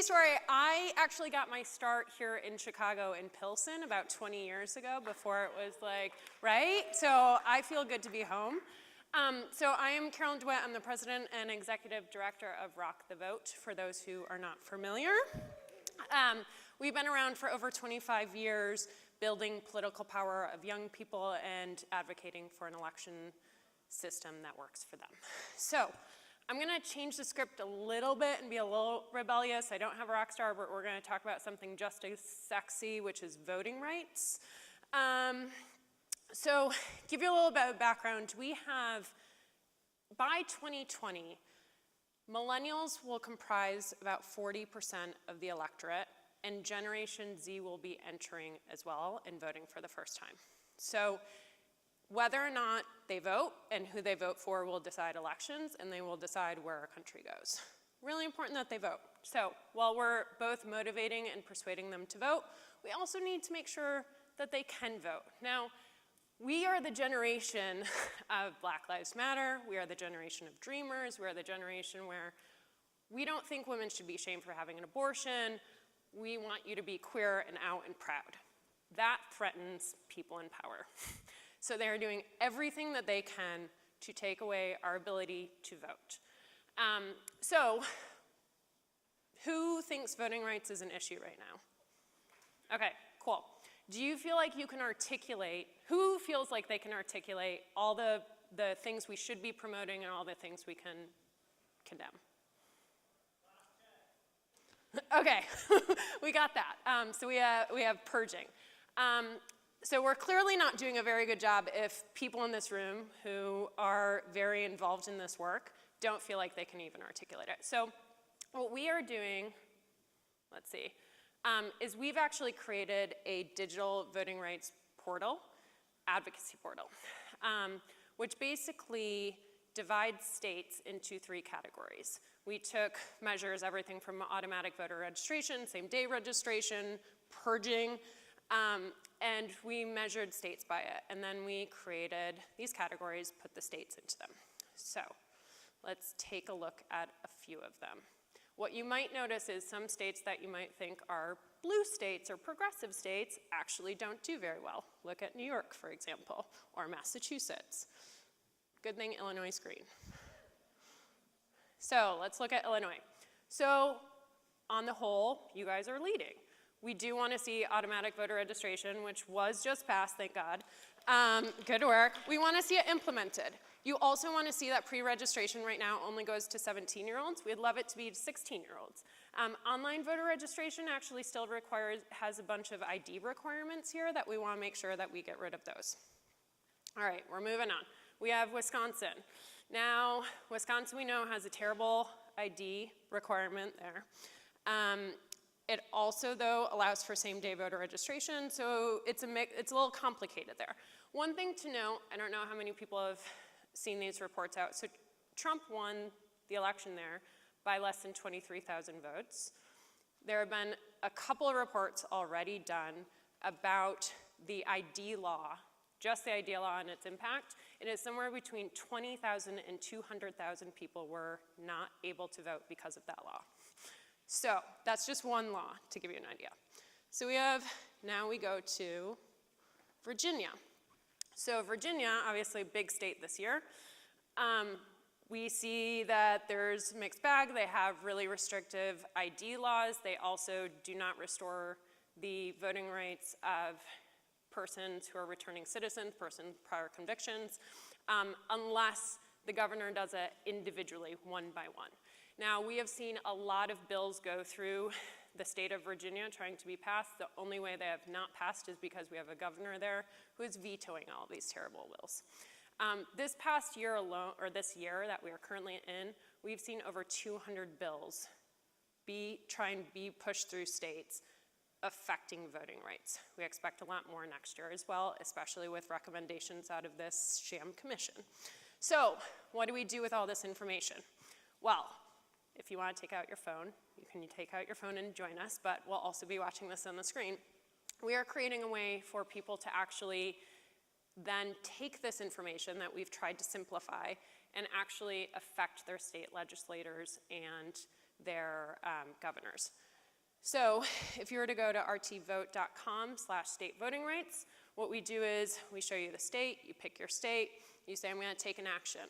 story, I actually got my start here in Chicago in Pilsen about 20 years ago before it was like, right? So I feel good to be home. So I am Carolyn Dewitt. I'm the president and executive director of Rock the Vote, for those who are not familiar. We've been around for over 25 years, building political power of young people and advocating for an election system that works for them. So I'm going to change the script a little bit and be a little rebellious. I don't have a rock star, but we're going to talk about something just as sexy, which is voting rights. So give you a little bit of background. We have, by 2020, millennials will comprise about 40% of the electorate, and Generation Z will be entering as well and voting for the first time. So whether or not they vote and who they vote for will decide elections, and they will decide where our country goes. Really important that they vote. So while we're both motivating and persuading them to vote, we also need to make sure that they can vote. Now, we are the generation of Black Lives Matter. We are the generation of dreamers. We are the generation where we don't think women should be shamed for having an abortion. We want you to be queer and out and proud. That threatens people in power. So they are doing everything that they can to take away our ability to vote. So who thinks voting rights is an issue right now? Okay, cool. Do you feel like you can articulate, who feels like they can articulate all the things we should be promoting and all the things we can condemn? Okay, we got that. So we have purging. So we're clearly not doing a very good job if people in this room who are very involved in this work don't feel like they can even articulate it. So what we are doing, let's see, is we've actually created a digital voting rights portal, advocacy portal, which basically divides states into 3 categories. We took measures, everything from automatic voter registration, same-day registration, purging, and we measured states by it. And then we created these categories, put the states into them. So let's take a look at a few of them. What you might notice is some states that you might think are blue states or progressive states actually don't do very well. Look at New York, for example, or Massachusetts. Good thing Illinois is green. So let's look at Illinois. So on the whole, you guys are leading. We do want to see automatic voter registration, which was just passed, thank God. Good work. We want to see it implemented. You also want to see that pre-registration right now only goes to 17-year-olds. We'd love it to be 16-year-olds. Online voter registration actually still has a bunch of ID requirements here that we want to make sure that we get rid of those. All right, we're moving on. We have Wisconsin. Now, Wisconsin, we know, has a terrible ID requirement there. It also, though, allows for same-day voter registration, so it's a little complicated there. One thing to note, I don't know how many people have seen these reports out, so Trump won the election there by less than 23,000 votes. There have been a couple of reports already done about the ID law, just the ID law and its impact. It is somewhere between 20,000 and 200,000 people were not able to vote because of that law. So that's just one law to give you an idea. So now we go to Virginia. So Virginia, obviously a big state this year. We see that there's a mixed bag. They have really restrictive ID laws. They also do not restore the voting rights of persons who are returning citizens, persons with prior convictions, unless the governor does it individually, one by one. Now, we have seen a lot of bills go through the state of Virginia trying to be passed. The only way they have not passed is because we have a governor there who is vetoing all of these terrible bills. This past year alone, or this year that we are currently in, we've seen over 200 bills try and be pushed through states affecting voting rights. We expect a lot more next year as well, especially with recommendations out of this sham commission. So, what do we do with all this information? Well, if you want to take out your phone, you can take out your phone and join us, but we'll also be watching this on the screen. We are creating a way for people to actually then take this information that we've tried to simplify and actually affect their state legislators and their governors. So if you were to go to rtvote.com/state voting rights, what we do is we show you the state, you pick your state, you say, I'm going to take an action.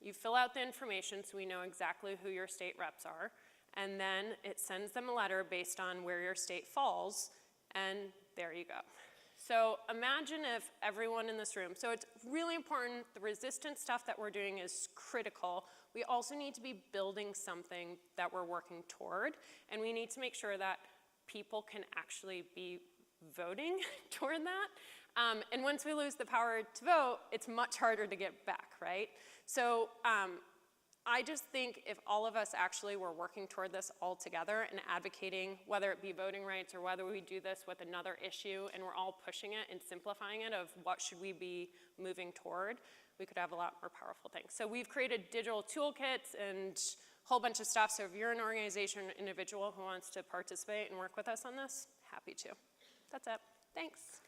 You fill out the information so we know exactly who your state reps are, and then it sends them a letter based on where your state falls, and there you go. So imagine if everyone in this room, so it's really important, the resistance stuff that we're doing is critical. We also need to be building something that we're working toward, and we need to make sure that people can actually be voting toward that. And once we lose the power to vote, it's much harder to get back, right? So I just think if all of us actually were working toward this all together and advocating, whether it be voting rights or whether we do this with another issue and we're all pushing it and simplifying it of what should we be moving toward, we could have a lot more powerful things. So we've created digital toolkits and a whole bunch of stuff. So if you're an organization or individual who wants to participate and work with us on this, happy to. That's it. Thanks.